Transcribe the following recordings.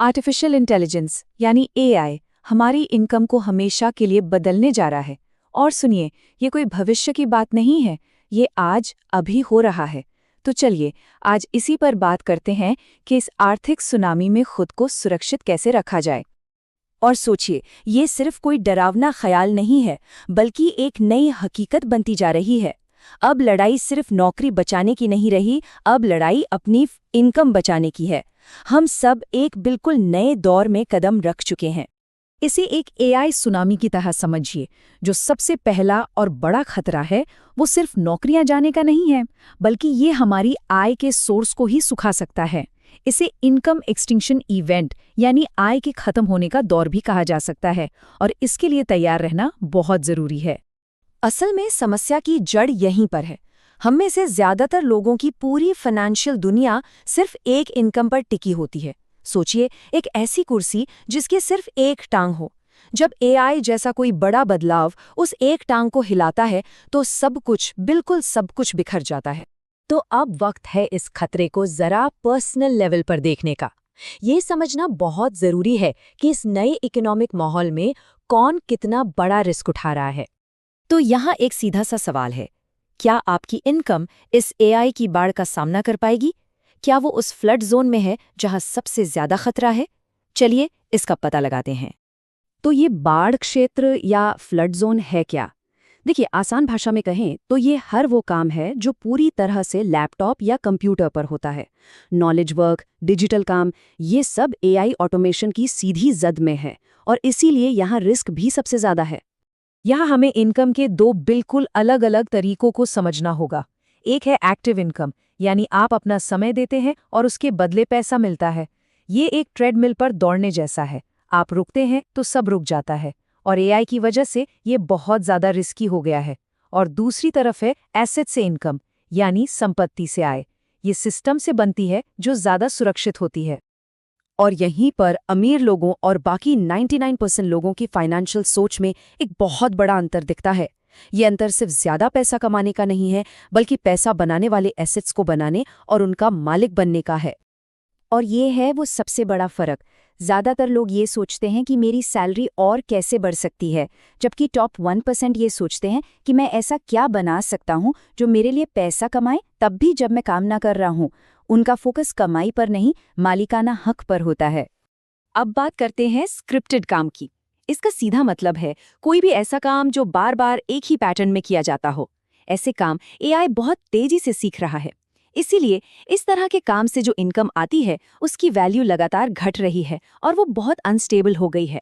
Artificial intelligence यानी AI हमारी income को हमेशा के लिए बदलने जा रहा है। और सुनिए, ये कोई भविष्य की बात नहीं है, ये आज अभी हो रहा है। तो चलिए आज इसी पर बात करते हैं कि इस आर्थिक सुनामी में खुद को सुरक्षित कैसे रखा जाए। और सोचिए, ये सिर्फ कोई डरावना ख्याल नहीं है, बल्कि एक नई हकीकत बनती जा रही है। अब लड़ाई सिर्फ नौकरी बचाने की नहीं रही, अब लड़ाई अपनी इनकम बचाने की है। हम सब एक बिल्कुल नए दौर में कदम रख चुके हैं। इसे एक एआई सुनामी की तरह समझिए। जो सबसे पहला और बड़ा खतरा है वो सिर्फ नौकरियां जाने का नहीं है, बल्कि ये हमारी आय के सोर्स को ही सुखा सकता है। इसे इनकम एक्सटिंक्शन इवेंट यानी आय के खत्म होने का दौर भी कहा जा सकता है, और इसके लिए तैयार रहना बहुत जरूरी है। असल में समस्या की जड़ यहीं पर है। हम में से ज्यादातर लोगों की पूरी फाइनेंशियल दुनिया सिर्फ एक इनकम पर टिकी होती है। सोचिए, एक ऐसी कुर्सी जिसकी सिर्फ एक टांग हो। जब एआई जैसा कोई बड़ा बदलाव उस एक टांग को हिलाता है तो सब कुछ, बिल्कुल सब कुछ बिखर जाता है। तो अब वक्त है इस खतरे को जरा पर्सनल लेवल पर देखने का। ये समझना बहुत जरूरी है कि इस नए इकोनॉमिक माहौल में कौन कितना बड़ा रिस्क उठा रहा है। तो यहाँ एक सीधा सा सवाल है, क्या आपकी इनकम इस एआई की बाढ़ का सामना कर पाएगी? क्या वो उस फ्लड जोन में है जहां सबसे ज्यादा खतरा है? चलिए इसका पता लगाते हैं। तो ये बाढ़ क्षेत्र या फ्लड जोन है क्या? देखिए, आसान भाषा में कहें तो ये हर वो काम है जो पूरी तरह से लैपटॉप या कंप्यूटर पर होता है। नॉलेज वर्क, डिजिटल काम, ये सब एआई ऑटोमेशन की सीधी जद में है, और इसीलिए यहाँ रिस्क भी सबसे ज्यादा है। यहाँ हमें इनकम के दो बिल्कुल अलग अलग तरीकों को समझना होगा। एक है एक्टिव इनकम, यानी आप अपना समय देते हैं और उसके बदले पैसा मिलता है। ये एक ट्रेडमिल पर दौड़ने जैसा है, आप रुकते हैं तो सब रुक जाता है, और एआई की वजह से ये बहुत ज़्यादा रिस्की हो गया है। और दूसरी तरफ है एसेट से इनकम, यानी संपत्ति से आय। ये सिस्टम से बनती है जो ज़्यादा सुरक्षित होती है। और यहीं पर अमीर लोगों और बाकी 99% लोगों की फाइनेंशियल सोच में एक बहुत बड़ा अंतर दिखता है। ये अंतर सिर्फ ज्यादा पैसा कमाने का नहीं है, बल्कि पैसा बनाने वाले एसेट्स को बनाने और उनका मालिक बनने का है। और ये है वो सबसे बड़ा फर्क। ज्यादातर लोग ये सोचते हैं कि मेरी सैलरी और कैसे बढ़ सकती है, जबकि टॉप 1% ये सोचते हैं कि मैं ऐसा क्या बना सकता हूँ जो मेरे लिए पैसा कमाए, तब भी जब मैं काम ना कर रहा हूँ। उनका फोकस कमाई पर नहीं, मालिकाना हक पर होता है। अब बात करते हैं स्क्रिप्टेड काम की। इसका सीधा मतलब है कोई भी ऐसा काम जो बार बार एक ही पैटर्न में किया जाता हो। ऐसे काम एआई बहुत तेजी से सीख रहा है। इसीलिए इस तरह के काम से जो इनकम आती है उसकी वैल्यू लगातार घट रही है और वो बहुत अनस्टेबल हो गई है।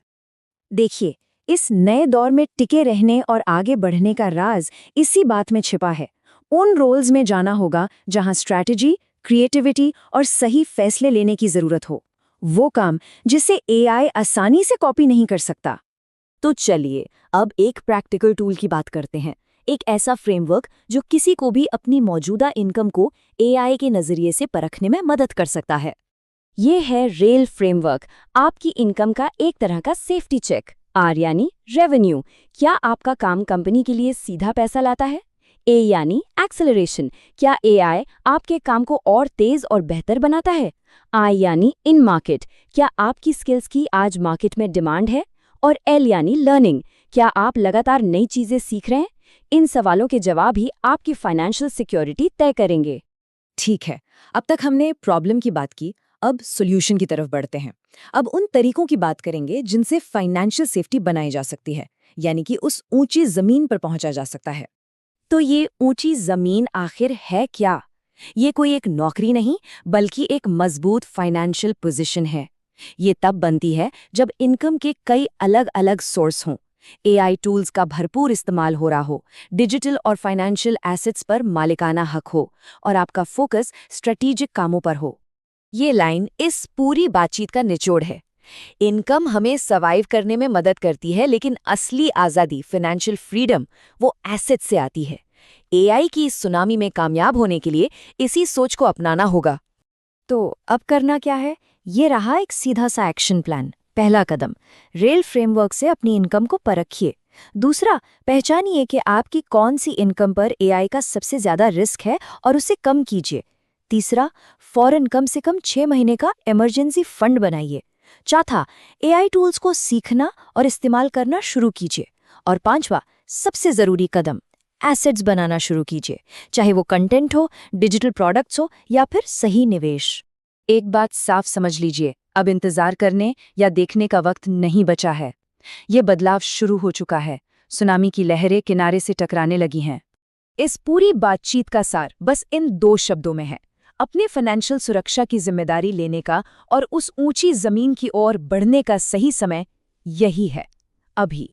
देखिए, इस नए दौर में टिके रहने और आगे बढ़ने का राज इसी बात में छिपा है। उन रोल्स में जाना होगा जहां स्ट्रैटेजी, क्रिएटिविटी और सही फैसले लेने की जरूरत हो। वो काम जिसे एआई आसानी से कॉपी नहीं कर सकता। तो चलिए अब एक प्रैक्टिकल टूल की बात करते हैं। एक ऐसा फ्रेमवर्क जो किसी को भी अपनी मौजूदा इनकम को एआई के नजरिए से परखने में मदद कर सकता है। ये है रेल फ्रेमवर्क, आपकी इनकम का एक तरह का सेफ्टी चेक। आर यानी रेवेन्यू, क्या आपका काम कंपनी के लिए सीधा पैसा लाता है? ए यानी एक्सेलरेशन, क्या एआई आपके काम को और तेज और बेहतर बनाता है? आई यानी इन मार्केट, क्या आपकी स्किल्स की आज मार्केट में डिमांड है? और एल यानी लर्निंग, क्या आप लगातार नई चीजें सीख रहे हैं? इन सवालों के जवाब ही आपकी फाइनेंशियल सिक्योरिटी तय करेंगे। ठीक है, अब तक हमने प्रॉब्लम की बात की, अब सॉल्यूशन की तरफ बढ़ते हैं। अब उन तरीकों की बात करेंगे जिनसे फाइनेंशियल सेफ्टी बनाई जा सकती है, यानी कि उस ऊंची जमीन पर पहुंचा जा सकता है। तो ये ऊंची जमीन आखिर है क्या? ये कोई एक नौकरी नहीं, बल्कि एक मजबूत फाइनेंशियल पोजीशन है। ये तब बनती है जब इनकम के कई अलग अलग सोर्स हों, एआई टूल्स का भरपूर इस्तेमाल हो रहा हो, डिजिटल और फाइनेंशियल एसेट्स पर मालिकाना हक हो, और आपका फोकस स्ट्रेटेजिक कामों पर हो। ये लाइन इस पूरी बातचीत का निचोड़ है। इनकम हमें सर्वाइव करने में मदद करती है, लेकिन असली आज़ादी, फाइनेंशियल फ्रीडम, वो एसेट से आती है। एआई की इस सुनामी में कामयाब होने के लिए इसी सोच को अपनाना होगा। तो अब करना क्या है? ये रहा एक सीधा सा एक्शन प्लान। पहला कदम, रेल फ्रेमवर्क से अपनी इनकम को परखिए। दूसरा, पहचानिए कि आपकी कौन सी इनकम पर एआई का सबसे ज्यादा रिस्क है और उसे कम कीजिए। तीसरा, फौरन कम से कम 6 महीने का इमरजेंसी फंड बनाइए। चौथा, एआई टूल्स को सीखना और इस्तेमाल करना शुरू कीजिए। और पांचवा, सबसे ज़रूरी कदम, एसेट्स बनाना शुरू कीजिए, चाहे वो कंटेंट हो, डिजिटल प्रोडक्ट्स हो या फिर सही निवेश। एक बात साफ समझ लीजिए, अब इंतजार करने या देखने का वक्त नहीं बचा है। ये बदलाव शुरू हो चुका है। सुनामी की लहरें किनारे से टकराने लगी हैं। इस पूरी बातचीत का सार बस इन 2 शब्दों में है, अपने फाइनेंशियल सुरक्षा की जिम्मेदारी लेने का और उस ऊंची जमीन की ओर बढ़ने का सही समय यही है, अभी।